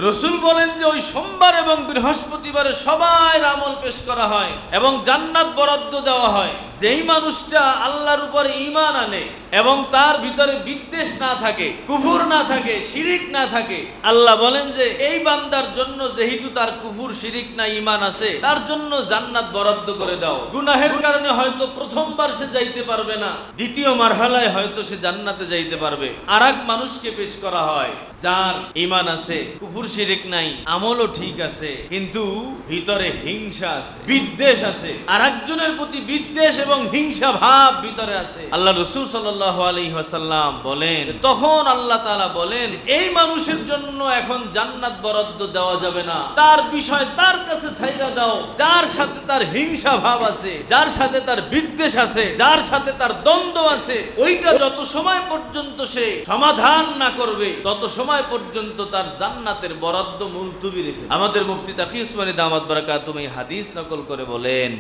রাসূল বলেন যে ওই সোমবার এবং বৃহস্পতিবারে সবার আমল পেশ করা হয় এবং জান্নাত বরাদ্দ দেওয়া হয়। যেই মানুষটা আল্লাহর উপর ঈমান আনে এবং তার ভিতরে বিদ্বেষ না থাকে, কুফর না থাকে, শিরিক না থাকে, আল্লাহ বলেন যে এই বান্দার জন্য যেহেতু তার কুফর, শিরিক না ঈমান আছে, তার জন্য জান্নাত বরাদ্দ করে দাও। গুনাহের কারণে হয়তো প্রথমবার সে যাইতে পারবে না, দ্বিতীয় মারহালায় হয়তো সে জান্নাতে যাইতে পারবে। আরেক মানুষকে পেশ করা হয় যার ঈমান আছে, কুফর শিরিক নাই, আমলও ঠিক আছে, কিন্তু ভিতরে হিংসা আছে, বিদ্বেষ আছে, আরেকজনের প্রতি বিদ্বেষ এবং হিংসা ভাব ভিতরে আছে। আল্লাহ রাসূল সাল্লাল্লাহু আলাইহি ওয়াসাল্লাম বলেন, তখন আল্লাহ তাআলা বলেন এই মানুষের জন্য এখন জান্নাত বরাদ্দ দেওয়া যাবে না, তার বিষয় তার কাছে ছাইরা দাও। যার সাথে তার হিংসা ভাব আছে, যার সাথে তার বিদ্বেষ আছে, যার সাথে তার দ্বন্দ্ব আছে, ওইটা যত সময় পর্যন্ত সে সমাধান না করবে তত সময় পর্যন্ত তার জান্নাতের বরাদ্দ মুলতবি রেখে। আমাদের মুফতি তাকি উসমানী দামাত বারাকাতুহু এই হাদিস নকল করে বলেন,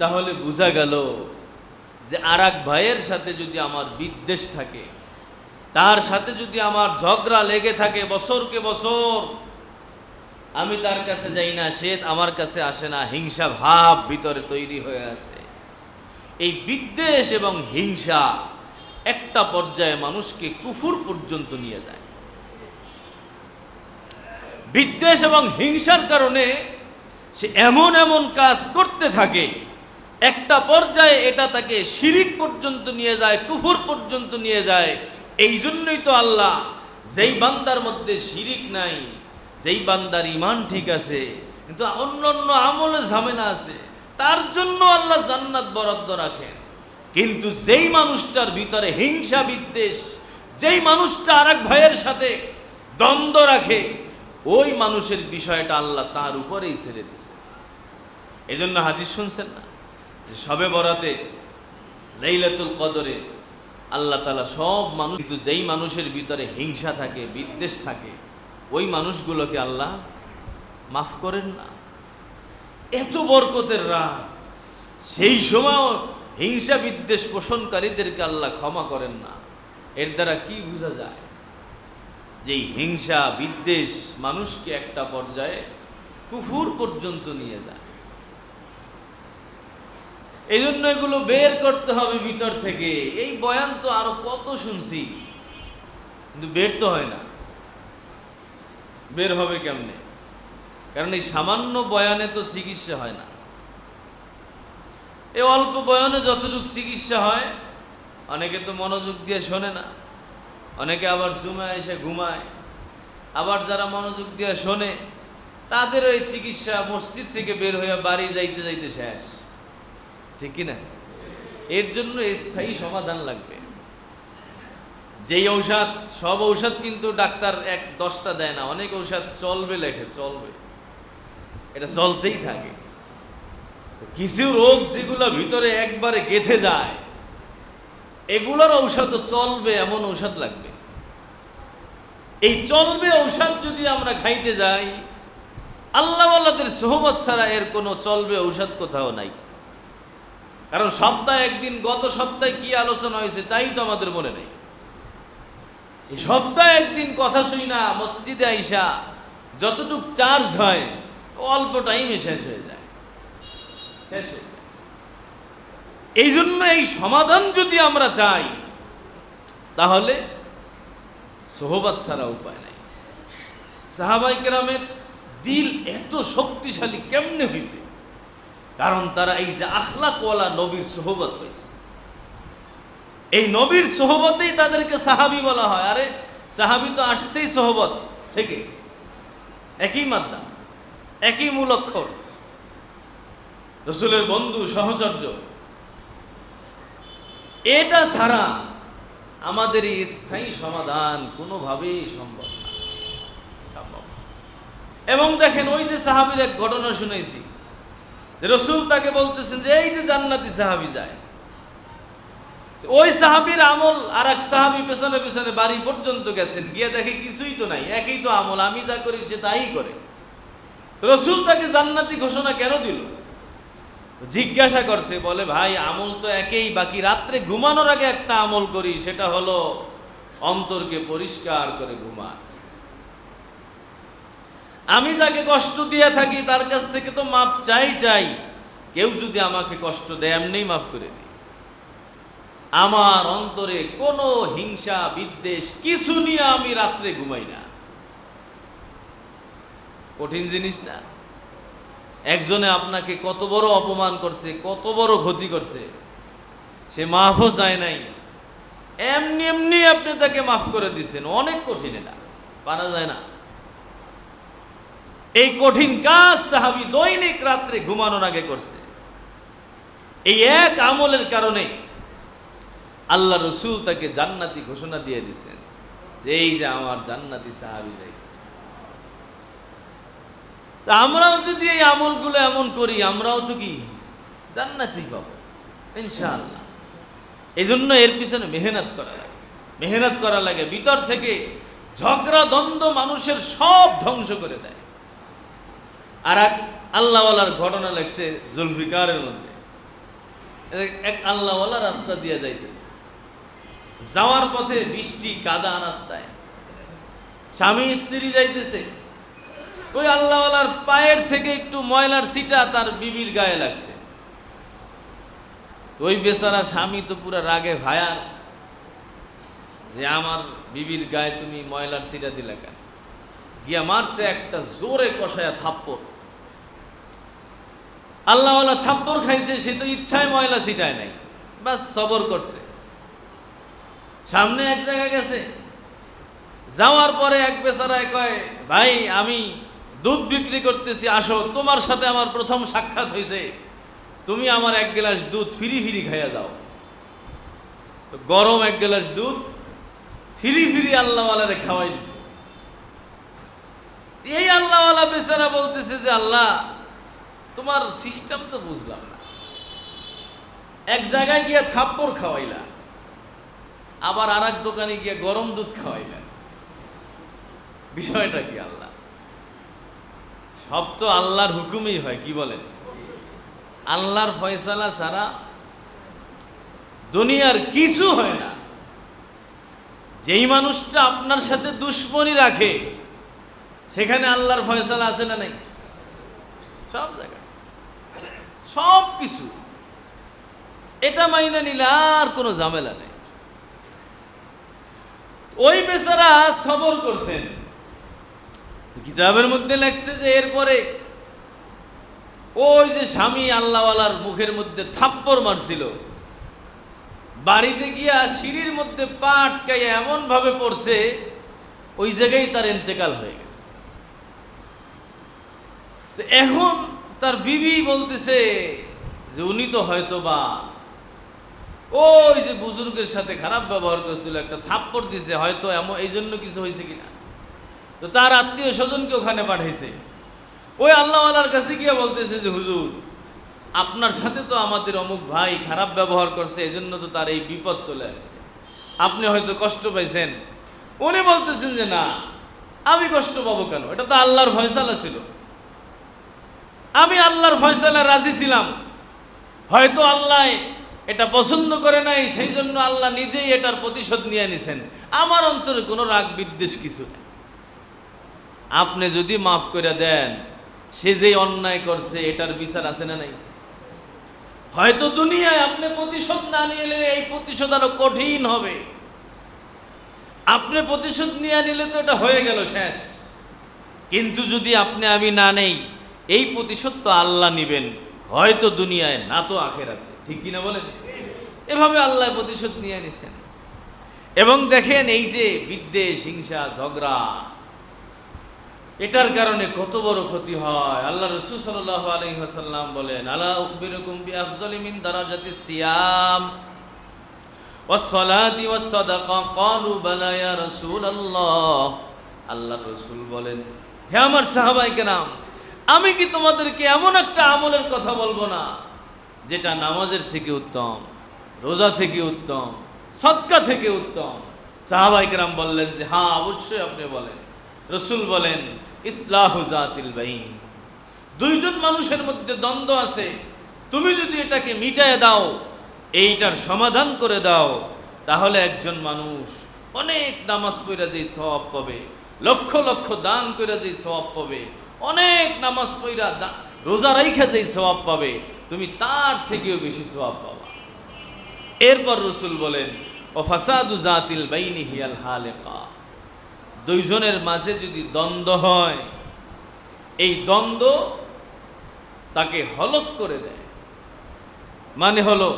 তাহলে বোঝা গেল যে আরেক ভাইয়ের সাথে যদি আমার বিদ্বেষ থাকে, তার সাথে যদি আমার ঝগড়া লেগে থাকে বছরকে বছর, আমি তার কাছে যাই না, সে আমার কাছে আসে না, হিংসা ভাব ভিতরে তৈরি হয়ে আছে। এই বিদ্বেষ এবং হিংসা একটা পর্যায়ে মানুষকে কুফর পর্যন্ত নিয়ে যায়। বিদ্বেষ এবং হিংসার কারণে সে এমন এমন কাজ করতে থাকে, একটা পর্যায়ে এটা তাকে শিরিক পর্যন্ত নিয়ে যায়, কুফর পর্যন্ত নিয়ে যায়। এই জন্যই তো আল্লাহ যেই বান্দার মধ্যে শিরিক নাই, যেই বান্দার ঈমান ঠিক আছে কিন্তু অন্যান্য আমলে ঝামেলা আছে, তার জন্য আল্লাহ জান্নাত বরাদ্দ রাখেন। কিন্তু যেই মানুষটার ভিতরে হিংসা বিদ্বেষ, যেই মানুষটা আরেক ভাইয়ের সাথে দ্বন্দ্ব রাখে, ওই মানুষের বিষয়টা আল্লাহ তার উপরেই ছেড়ে দিছে। এই জন্য হাদিস শুনছেন না যে শবে বরাতে, লাইলাতুল কদরে আল্লাহ তাআলা সব মানুষ, কিন্তু যেই মানুষের ভিতরে হিংসা থাকে, বিদ্বেষ থাকে, ওই মানুষগুলোকে আল্লাহ মাফ করেন না। এত বরকতের রাত, সেই সময় হিংসা বিদ্বেষ পোষণকারীদেরকে আল্লাহ ক্ষমা করেন না। এর দ্বারা কি বোঝা যায়? যে হিংসা বিদ্বেষ মানুষকে একটা পর্যায়ে কুফর পর্যন্ত নিয়ে যায়। এই জন্য এগুলো বের করতে হবে ভিতর থেকে। এই বয়ান তো আরো কত শুনছি, কিন্তু বের তো হয় না। বের হবে কেমনে? কারণ এই সামান্য বয়ানে তো চিকিৎসা হয় না। এই অল্প বয়ানে যতটুকু চিকিৎসা হয়, অনেকে তো মনোযোগ দিয়ে শোনে না, অনেকে আবার জুমায় এসে ঘুমায়, আবার যারা মনোযোগ দিয়ে শোনে তাদের ওই চিকিৎসা মসজিদ থেকে বের হয়ে বাড়ি যাইতে যাইতে শেষ, ঠিক কিনা? এর জন্য স্থায়ী সমাধান লাগবে। যেই ঔষধ, সব ঔষধ কিন্তু ডাক্তার 10টা দেয় না, অনেক ঔষধ চলবে লেখে, চলবে, এটা চলতেই থাকে। কিছু রোগ যেগুলো ভিতরে একবারে গেঁথে যায়, এগুলোর ঔষধ চলবে এমন ঔষধ লাগবে। এই চলবে ঔষধ যদি আমরা খাইতে যাই, আল্লাহ ওয়ালাদের সোহবত ছাড়া এর কোনো চলবে ঔষধ কোথাও নাই। কারণ সপ্তাহে একদিন, গত সপ্তাহে কি আলোচনা হয়েছে তাই তো আমাদের মনে নেই। এই সপ্তাহে একদিন কথা শুনি না, মসজিদে আইসা যতটুক চার্জ হয় অল্প টাইমে শেষ হয়ে যায়, শেষ হয়ে যায়। এই জন্য এই সমাধান যদি আমরা চাই, তাহলে সোহবত ছাড়া উপায় নাই। সাহাবায়ে কেরামের দিল এত শক্তিশালী কেমনে হয়েছে? কারণ তারা এই যে আখলাকওয়ালা নবীর সোহবত হয়েছে। এই নবীর সোহবতেই তাদেরকে সাহাবী বলা হয়। আরে সাহাবী তো আসছেই সোহবত থেকে, একই মাদ্দা, একই মূল অক্ষর, রাসূলের বন্ধু, সহচর্য। এটা ছাড়া আমাদের এই স্থায়ী সমাধান কোনোভাবেই সম্ভব না। এবং দেখেন, ওই যে সাহাবীর এক ঘটনা শুনেছি, রাসূল তাকে বলতেছেন যে এই যে জান্নাতি সাহাবী যায়, ওই সাহাবীর আমল আর এক সাহাবী পেছনে পেছনে বাড়ি পর্যন্ত গেছেন, গিয়ে দেখে কিছুই তো নাই, একই তো আমল, আমি যা করি সে তাই করে। রাসূল তাকে জান্নাতি ঘোষণা কেন দিল? জিজ্ঞাসা করছে, বলে ভাই আমল তো একই, বাকি রাত্রে ঘুমানোর আগে একটা আমল করি, সেটা হলো অন্তরকে পরিষ্কার করে ঘুমায়। আমি যাকে কষ্ট দিয়ে থাকি তার কাছ থেকে তো মাপ চাই। কেউ যদি আমাকে কষ্ট দেয় এমনি মাফ করে দিই। আমার অন্তরে কোনো হিংসা বিদ্বেষ কিছু নিয়ে আমি রাত্রে ঘুমাই না। কঠিন জিনিস না? একজনে আপনাকে কত বড় অপমান করছে, কত বড় ক্ষতি করছে, সে মাফও চায় নাই, এমনি এমনি আপনি তাকে মাফ করে দিচ্ছেন। অনেক কঠিন, এটা পারা যায় না। এই কঠিন কাজ সাহাবী দৈনিক রাত্রে ঘুমানোর আগে করছে। এই এক আমলের কারণে আল্লাহ রসুল তাকে জান্নাতি ঘোষণা দিয়ে দিচ্ছেন যে এই যে আমার জান্নাতি সাহাবী যাইতেছে। তা আমরাও যদি এই আমলগুলো এমন করি, আমরাও তো কি জান্নাতি পাবো ইনশাআল্লাহ। এই জন্য এর পিছনে মেহনত করা লাগে। ভিতর থেকে ঝগড়া দ্বন্দ্ব মানুষের সব ধ্বংস করে দেয়। আর এক আল্লাহওয়ালার ঘটনা লাগছে জুলফিকারের মধ্যে। এক আল্লাহওয়ালা রাস্তা দিয়ে যাইতেছে, যাওয়ার পথে বৃষ্টি কাদা রাস্তায়, স্বামী স্ত্রী যাইতেছে। ওই আল্লাহওয়ালার পায়ের থেকে একটু ময়লার ছিটা তার বিবির গায়ে লাগছে। তো ওই বেচারা স্বামী তো পুরা রাগে ভায়ার যে আমার বিবির গায়ে তুমি ময়লার ছিটা দিলে কেন? গিয়া মারছে একটা জোরে কষায়া থাপ্পড়। আল্লাহওয়ালা থাপ্পড় খাইছে, সে তো ইচ্ছায় ময়লা ছিটায় নাই, বাস সবর করছে। সামনে এক জায়গায় গেছে, যাওয়ার পরে এক বেচারায় কয়, ভাই আমি দুধ বিক্রি করতেছি, আসো, তোমার সাথে আমার প্রথম সাক্ষাৎ হয়েছে, তুমি আমার এক গ্লাস দুধ ফিরি ফিরি খাইয়া যাও। তো গরম এক গ্লাস দুধ ফিরি ফিরি আল্লাহওয়ালারে খাওয়াই দিছে। এই আল্লাহওয়ালা বেচারা বলতেছে যে আল্লাহ তোমার সিস্টেম তো বুঝলাম না, এক জায়গায় গিয়া থাপ্পড় খাওয়াইলা, আবার আর এক দোকানে গিয়া গরম দুধ খাওয়াইলা, বিষয়টা কি? আল্লাহ সব তো আল্লাহর হুকুমই হয়, কি বলেন? আল্লাহর ফয়সালা ছাড়া দুনিয়ার কিছু হয় না। যেই মানুষটা আপনার সাথে দুশ্মনী রাখে সেখানে আল্লাহর ফয়সালা আছে না নাই? সব জায়গায় সব কিছু। এটা মাইনা নিলে আর কোনো ঝামেলা নেই। ওই বেচারা সবর করছেন। তো কিতাবের মধ্যে লেখছে যে এরপরে ওই যে স্বামী আল্লাহওয়ালার মুখের মধ্যে থাপ্পড় মারছিল, বাড়িতে গিয়া সিঁড়ির মধ্যে পা আটকাইয়া এমন ভাবে পড়ছে ওই জায়গায় তার ইন্তেকাল হয়ে গেছে। তো এখন তার বিবি বলতেছে যে উনি তো হয়তো বা ওই যে বুজুর্গের সাথে খারাপ ব্যবহার করছিল, একটা থাপ্পড় দিছে, হয়তো এমন এই জন্য কিছু হয়েছে কিনা। তো তার আত্মীয় স্বজনকে ওখানে পাঠাইছে। ওই আল্লাহওয়ালার কাছে গিয়ে বলতেছে যে হুজুর, আপনার সাথে তো আমাদের অমুক ভাই খারাপ ব্যবহার করছে, এজন্য তো তার এই বিপদ চলে আসছে, আপনি হয়তো কষ্ট পাইছেন। উনি বলতেছেন যে না, আমি কষ্ট পাবো কেন? এটা তো আল্লাহর ফয়সালা ছিল, আমি আল্লাহর ফয়সালা রাজি ছিলাম। হয়তো আল্লাহ এটা পছন্দ করে নাই, সেই জন্য আল্লাহ নিজেই এটার প্রতিশোধ নিয়ে নিছেন। আমার অন্তরে কোনো রাগ বিদ্বেষ কিছু নেই। আপনি যদি মাফ করে দেন, সে যে অন্যায় করছে এটার বিচার আছে না নাই? হয়তো দুনিয়ায় আপনি প্রতিশোধ না নিলে এই প্রতিশোধ আরো কঠিন হবে। আপনি প্রতিশোধ নিয়ে নিলে তো এটা হয়ে গেল শেষ। কিন্তু যদি আপনি আমি না নেই, এই প্রতিশোধ তো আল্লাহ নিবেন, হয়তো দুনিয়ায় না তো আখেরাতে। ঠিক কিনা বলেন? এভাবে আল্লাহ প্রতিশোধ নিয়ে নিছেন। এবং দেখেন এই যে বিদ্বেষ, হিংসা, ঝগড়া, এটার কারণে কত বড় ক্ষতি হয়। আল্লাহ রাসূল সাল্লাল্লাহু আলাইহি ওয়াসাল্লাম বলেন, আলা উখবিরুকুম বিআফযালি মিন দারাজাতিস সিয়াম ওয়াস সালাতি ওয়াস সাদাকা। ক্বালু বালা ইয়া রাসূলুল্লাহ। আল্লাহর রাসূল বলেন, হে আমার সাহাবায়ে কেরাম, আমি কি তোমাদেরকে এমন একটা আমলের কথা বলবো না যেটা নামাজের থেকে উত্তম, রোজা থেকে উত্তম, সদকা থেকে উত্তম? সাহাবায়ে কেরাম বললেন যে হ্যাঁ, অবশ্যই আপনি বলেন। রসুল বলেন, ইসলাহু যাতিল বাইন, দুইজন মানুষের মধ্যে দ্বন্দ্ব আছে, তুমি যদি এটাকে মিটায় দাও, এইটার সমাধান করে দাও, তাহলে একজন মানুষ অনেক নামাজ পড়া যেই সওয়াব পাবে, লক্ষ লক্ষ দান করে যেই সওয়াব পাবে, অনেক নামাজ পড়া রোজা রাইখা যেই সওয়াব পাবে, তুমি তার থেকেও বেশি সওয়াব পাবা। এরপর রাসূল বলেন, ও ফাসাদু জাতিল বাইনি হিয়াল হালিকা, দুইজনের মাঝে যদি দ্বন্দ্ব হয়, এই দ্বন্দ্ব তাকে হলক করে দেয়। মানে হলো,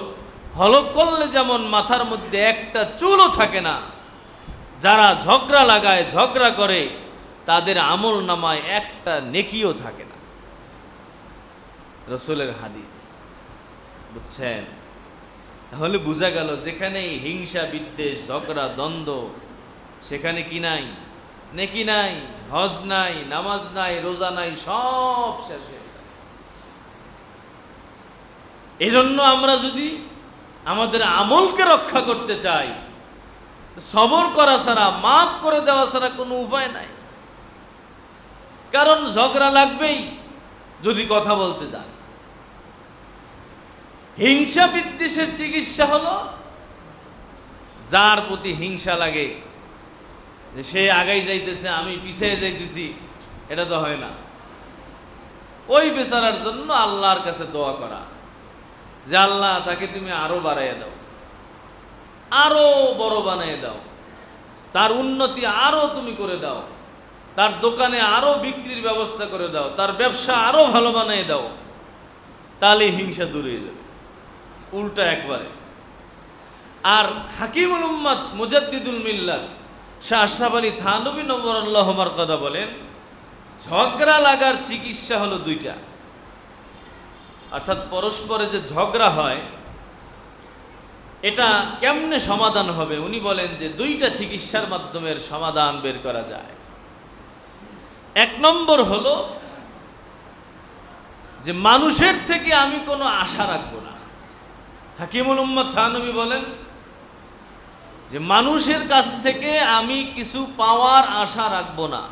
হলক করলে যেমন মাথার মধ্যে একটা চুলও থাকে না, যারা ঝগড়া লাগায়, ঝগড়া করে, তাদের আমল নামায় একটা নেকিও থাকে না। রাসূলের হাদিস, বুঝছেন? তাহলে বোঝা গেল, যেখানে হিংসা, বিদ্বেষ, ঝগড়া, দ্বন্দ্ব, সেখানে কি নাই? নেকি নাই, হজ নাই, নামাজ নাই, রোজা নাই, সব শেষ হয়ে যায়। এজন্য আমরা যদি আমাদের আমলকে রক্ষা করতে চাই, সবর করা ছাড়া, মাফ করে দেওয়া ছাড়া কোনো উপায় নাই। কারণ ঝগড়া লাগবেই যদি কথা বলতে যান। হিংসা বিদ্বেষের চিকিৎসা হলো, যার প্রতি হিংসা লাগে, যে সে আগাই যাইতেছে, আমি পিছিয়ে যাইতেছি, এটা তো হয় না। ওই বেচারার জন্য আল্লাহর কাছে দোয়া করা, যে আল্লাহ তাকে তুমি আরো বাড়াইয়া দাও, আরো বড় বানিয়ে দাও, তার উন্নতি আরো তুমি করে দাও, তার দোকানে আরো বিক্রির ব্যবস্থা করে দাও, তার ব্যবসা আরো ভালো বানিয়ে দাও, তাহলে হিংসা দূরে যাবে। উল্টা একবারে। আর হাকিমুল উম্মাত মুজাদ্দিদুল মিল্লাত শাহ আশরাফ আলী থানভী নওয়ারাল্লাহু মারকাদা বলেন, ঝগড়া লাগার চিকিৎসা হলো দুইটা। অর্থাৎ পরস্পরে যে ঝগড়া হয়, এটা কেমনে সমাধান হবে? উনি বলেন যে দুইটা চিকিৎসার মাধ্যমে সমাধান বের করা যায়। এক নম্বর হলো যে মানুষের থেকে আমি কোনো আশা রাখবো না। হাকিমুল উম্মাত থানভী বলেন যে মানুষের কাছ থেকে আমি কিছু পাওয়ার আশা রাখবো না।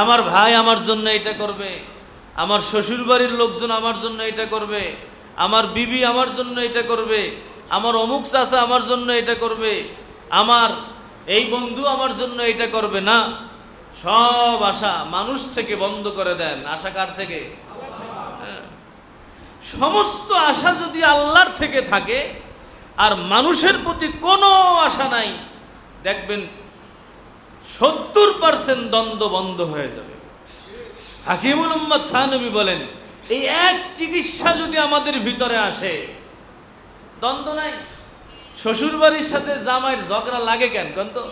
আমার ভাই আমার জন্য এটা করবে, আমার শ্বশুর বাড়ির লোকজন আমার জন্য এটা করবে, আমার বিবি আমার জন্য এটা করবে, আমার অমুক চাচা আমার জন্য এটা করবে, আমার এই বন্ধু আমার জন্য এটা করবে না। সব আশা মানুষ থেকে বন্ধ করে দেন। আশা কার থেকে? সমস্ত আশা যদি আল্লাহর থেকে থাকে আর মানুষের প্রতি কোনো আশা নাই, দেখবেন 70% দ্বন্দ্ব বন্ধ হয়ে যাবে। হাকিমুল উম্মাত থানভী বলেন, এই এক চিকিৎসা যদি আমাদের ভিতরে আসে, দ্বন্দ্ব নাই। শ্বশুর বাড়ির সাথে জামাইয়ের ঝগড়া লাগে কেন? কিন্তু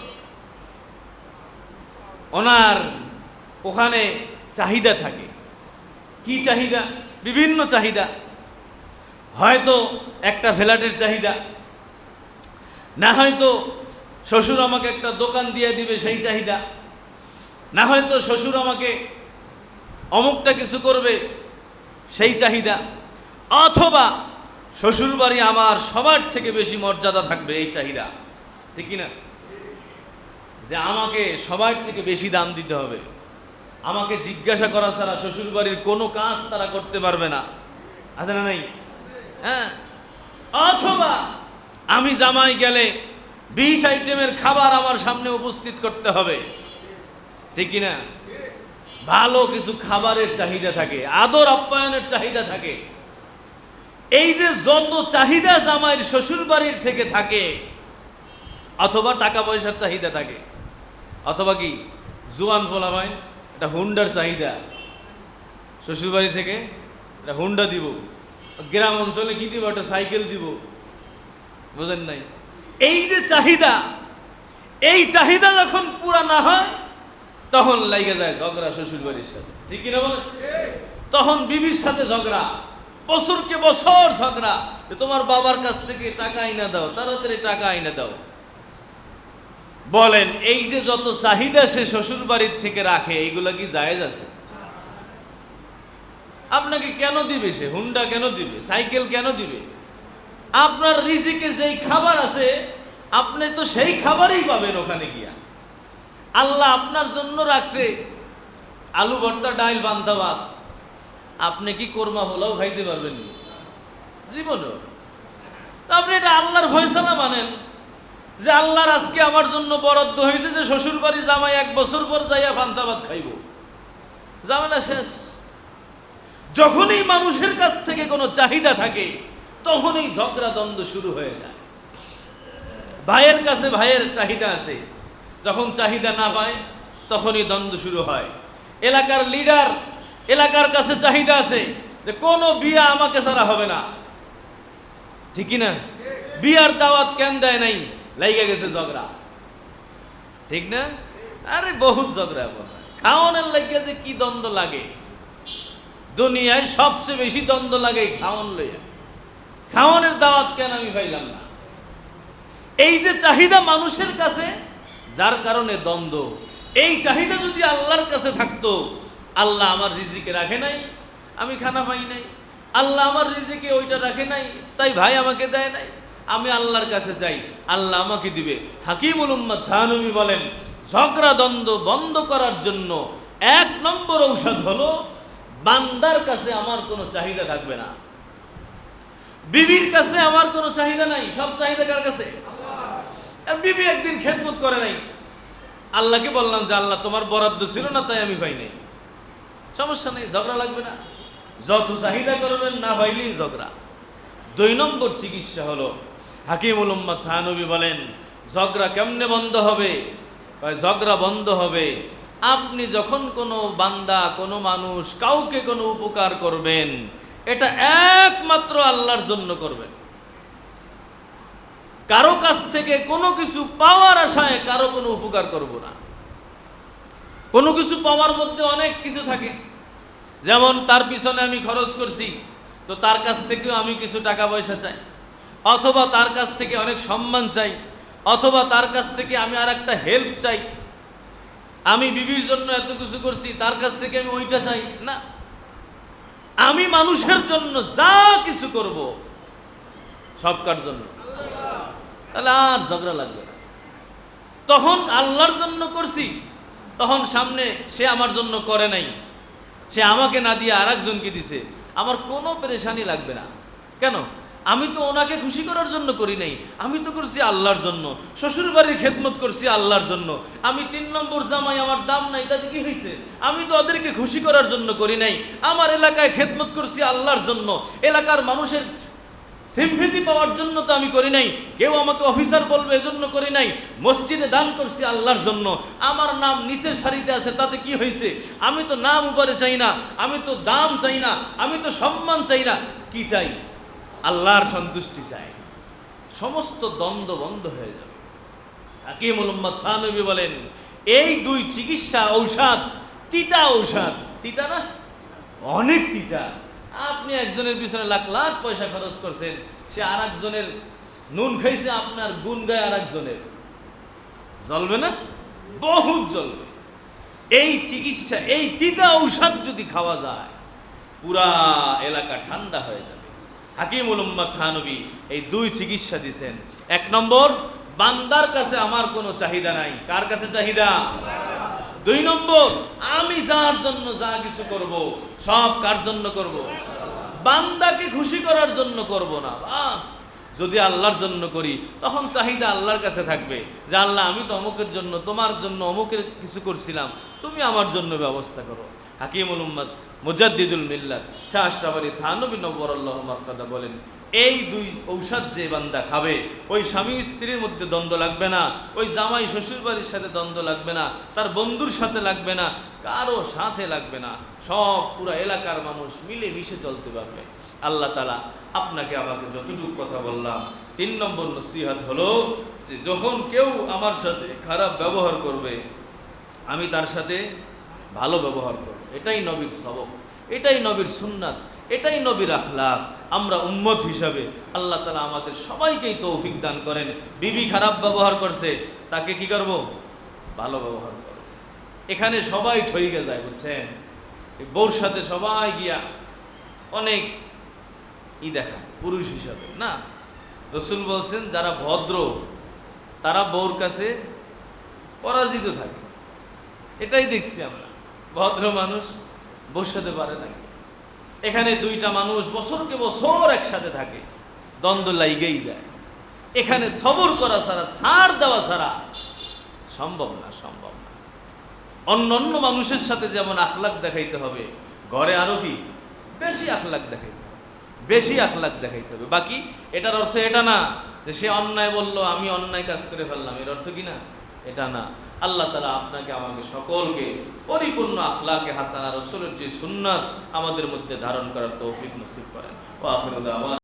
ওনার ওখানে চাহিদা থাকে। কি চাহিদা? বিভিন্ন চাহিদা। হয়তো একটা ফ্ল্যাটের চাহিদা, না হয়তো শ্বশুর আমাকে একটা দোকান দিয়ে দিবে সেই চাহিদা, না হয়তো শ্বশুর আমাকে অমুকটা কিছু করবে সেই চাহিদা, অথবা শ্বশুর বাড়ি আমার সবার থেকে বেশি মর্যাদা থাকবে এই চাহিদা। ঠিক কিনা? যে আমাকে সবার থেকে বেশি দাম দিতে হবে, আমাকে জিজ্ঞাসা করা ছাড়া শ্বশুর বাড়ির কোনো কাজ তারা করতে পারবে না। আছে না নাই? হ্যাঁ। অথবা আমি জামাই গেলে 20 আইটেমের খাবার আমার সামনে উপস্থিত করতে হবে। ঠিক কিনা? ভালো কিছু খাবারের চাহিদা থাকে, আদর আপ্যায়নের চাহিদা থাকে। এই যে যত চাহিদা জামাইয়ের শ্বশুর বাড়ির থেকে থাকে, অথবা টাকা পয়সার চাহিদা থাকে, অথবা কি জোয়ান পোলাপাইন এটা হুন্ডার চাহিদা, শ্বশুর বাড়ি থেকে এটা হুন্ডা দিব, গ্রাম অঞ্চলে কি দিব? একটা সাইকেল দিব। বুঝেন নাই? এই যে চাহিদা, এই চাহিদা যখন পুরা না হয়, তখন লাগে যায় ঝগড়া শ্বশুর বাড়ির সাথে। ঠিক কিনা বলেন? তখন বিবির সাথে ঝগড়া, বছরকে বছর ঝগড়া, তোমার বাবার কাছ থেকে টাকা আইনা দাও, তাড়াতাড়ি টাকা আইনা দাও। বলেন, এই যে যত চাহিদা সে শ্বশুর বাড়ির থেকে রাখে, এইগুলা কি জায়েজ আছে? আপনাকে কেন দিবে সে? হুন্ডা কেন দিবে? সাইকেল কেন দিবে? আপনার রিজিকে যেই খাবার আছে, আপনি তো সেই খাবারই পাবেন ওখানে গিয়া। আল্লাহ আপনার জন্য রাখছে আলু ভর্তা, ডাল, পান্তা ভাত। আপনি কি কোরমা পোলাও খাইতে পারবেন জীবনে? তো আপনি এটা আল্লাহর ফয়সালা মানেন। যে আল্লাহর আজকে আমার জন্য বরাদ্দ হয়েছে যে শ্বশুর বাড়ি জামাই 1 বছর পর যাইয়া পান্তা ভাত খাইব, ঝামেলা শেষ। যখনই মানুষের কাছ থেকে কোনো চাহিদা থাকে তখনই ঝগড়া দ্বন্দ্ব শুরু হয়ে যায়। ভাইয়ের কাছে ভাইয়ের চাহিদা আছে, যখন চাহিদা না পায় তখনই দ্বন্দ্ব শুরু হয়। এলাকার লিডার এলাকার কাছে চাহিদা আছে যে কোনো বিয়া আমাকে ছাড়া হবে না, ঠিক না? বিয়ার দাওয়াত কেন দেয় নাই, লাইগা গেছে ঝগড়া, ঠিক না? আরে বহুত ঝগড়া, খাওয়ানোর লাগিয়া যে কি দ্বন্দ্ব লাগে, দুনিয়ায় সবচেয়ে বেশি দ্বন্দ্ব লাগে খাওয়ান লইয়া। খাওয়ানোর দাওয়াত কেন আমি পাইলাম না, এই যে চাহিদা মানুষের কাছে, যার কারণে দ্বন্দ্ব। এই চাহিদা যদি আল্লাহর কাছে থাকতো, আল্লাহ আমার রিজিকে রাখে নাই, আমি খানা পাই নাই, আল্লাহ আমার রিজিকে ওইটা রাখে নাই, তাই ভাই আমাকে দেয় নাই, আমি আল্লাহর কাছে চাই, আল্লাহ আমাকে দিবে। হাকিমুল উম্মাত থানভী বলেন, ঝগড়া দ্বন্দ্ব বন্ধ করার জন্য 1 নম্বর ঔষধ হলো বান্দার কাছে আমার কোনো চাহিদা থাকবে না। বিবির কাছে আমার কোনো চাহিদা নাই, সব চাহিদা কার কাছে? আর বিবি একদিন খেদমত করে নাই, আল্লাহকে বললাম যে আল্লাহ তোমার বরাদ্দ ছিল না তাই আমি পাই নাই, সমস্যা নেই, ঝগড়া লাগবে না। যত চাহিদা করবেন না পাইলেই ঝগড়া। 2 নম্বর চিকিৎসা হলো, হাকিমুল উম্মাত থানভী বলেন, ঝগড়া কেমনে বন্ধ হবে? ঝগড়া বন্ধ হবে আপনি যখন কোনো বান্দা, কোনো মানুষ, কাউকে কোনো উপকার করবেন, এটা একমাত্র আল্লাহর জন্য করবেন। কারো কাছ থেকে কোনো কিছু পাওয়ার আশায় কারো কোনো উপকার করব না। কোনো কিছু পাওয়ার মধ্যে অনেক কিছু থাকে, যেমন তার পিছনে আমি খরচ করছি, তো তার কাছ থেকেও আমি কিছু টাকা পয়সা চাই, অথবা তার কাছ থেকে অনেক সম্মান চাই, অথবা তার কাছ থেকে আমি আর একটা হেল্প চাই। আমি বিবির জন্য এত কিছু করছি, তার কাছ থেকে আমি ওইটা চাই না। আমি মানুষের জন্য যা কিছু করব সব কার জন্য, তাহলে আর ঝগড়া লাগবে না। তখন আল্লাহর জন্য করছি, তখন সামনে সে আমার জন্য করে নাই, সে আমাকে না দিয়ে আরেকজনকে দিছে, আমার কোনো পেরেশানি লাগবে না। কেন? আমি তো ওনাকে খুশি করার জন্য করি নাই, আমি তো করছি আল্লাহর জন্য। শ্বশুর বাড়ির খেদমত করছি আল্লাহর জন্য। আমি 3 নম্বর জামাই, আমার দাম নাই, তাতে কি হয়েছে? আমি তো ওদেরকে খুশি করার জন্য করি নাই, আমার এলাকায় খেদমত করছি আল্লাহর জন্য। এলাকার মানুষের সিম্পেথি পাওয়ার জন্য তো আমি করি নাই, কেউ আমাকে অফিসার বলবে এজন্য করি নাই। মসজিদে দান করছি আল্লাহর জন্য, আমার নাম নিচের সারিতে আছে, তাতে কি হয়েছে? আমি তো নাম উপরে চাই না, আমি তো দাম চাই না, আমি তো সম্মান চাই না, কি চাই? আল্লাহর সন্তুষ্টি চাই। সমস্ত দ্বন্দ্ব বন্ধ হয়ে যাবে। হাকিমুল উম্মাত থানভী বলেন, এই 2 চিকিৎসা ঔষধ, তিতা ঔষধ, তিতা না, অনেক তিতা। আপনি একজনের পিছনে লাখ লাখ পয়সা খরচ করছেন, সে আর একজনের নুন খাইছে, আপনার গুণ গায় আর একজনের, জ্বলবে না? বহুত জ্বলবে। এই চিকিৎসা, এই তিতা ঔষধ যদি খাওয়া যায়, পুরা এলাকা ঠান্ডা হয়ে যাবে। হাকিমুল উম্মাত থানভী এই 2 চিকিৎসা দিয়েছেন। 1 নম্বর, বান্দার কাছে আমার কোনো চাহিদা নাই। কার কাছে চাহিদা? 2 নম্বর, আমি যার জন্য যা কিছু করব সব কার জন্য করব? বান্দাকে খুশি করার জন্য করব না। বাস, যদি আল্লাহর জন্য করি তখন চাহিদা আল্লাহর কাছে থাকবে যে আল্লাহ আমি তো অমুকের জন্য, তোমার জন্য অমুকের কিছু করছিলাম, তুমি আমার জন্য ব্যবস্থা করো। হাকিমুল উম্মাত মুজাদ্দিদুল মিল্লাত শাহ আশরাফ আলী থানভী নব্বরাল্লাহু মারকাদা বলেন, এই 2 ঔষধ যে বান্দা খাবে, ওই স্বামী স্ত্রীর মধ্যে দ্বন্দ্ব লাগবে না, ওই জামাই শ্বশুর বাড়ির সাথে দ্বন্দ্ব লাগবে না, তার বন্ধুর সাথে লাগবে না, কারো সাথে লাগবে না, সব পুরো এলাকার মানুষ মিলে মিশে চলতে পারবে। আল্লাহ তাআলা আপনাকে আমাকে যতটুকু কথা বললাম, 3 নম্বর নসিহত হলো যে যখন কেউ আমার সাথে খারাপ ব্যবহার করবে, আমি তার সাথে ভালো ব্যবহার করব। এটাই নবীর সবক, এটাই নবীর সুন্নাত, এটাই নবীর আখলাক। আমরা উম্মত হিসাবে আল্লাহ তাআলা আমাদের সবাইকেই তৌফিক দান করেন। বিবি খারাপ ব্যবহার করছে, তাকে কি করব? ভালো ব্যবহার করব। এখানে সবাই ঠইকে যায়, বুঝছেন? বউর সাথে সবাই গিয়া অনেক দেখা পুরুষ হিসাবে না। রাসূল বলছেন, যারা ভদ্র তারা বউর কাছে পরাজিত থাকে। এটাই দেখছি আমরা, ভদ্র মানুষ বসাতে পারে না। এখানে 2টা মানুষ বছরকে বছর একসাথে থাকে, দ্বন্দ্ব লাইগেই যায়। এখানে সবর করা ছাড়া, ছাড় দেওয়া ছাড়া সম্ভব না, সম্ভব না। অন্য মানুষের সাথে যেমন আখলাক দেখাইতে হবে, ঘরে আরো কি বেশি আখলাক দেখাইতে হবে, বেশি আখলাক দেখাইতে হবে। বাকি এটার অর্থ এটা না যে সে অন্যায় বলল আমি অন্যায় কাজ করে ফেললাম, এর অর্থ কি না, এটা না। আল্লাহ তাআলা আপনাকে আমাকে সকলকে পরিপূর্ণ আখলাকে হাসানা, রাসূলের যে সুন্নাত আমাদের মধ্যে ধারণ করার তৌফিক নসিব করেন। ওয়া আখিরু দাওয়ানা।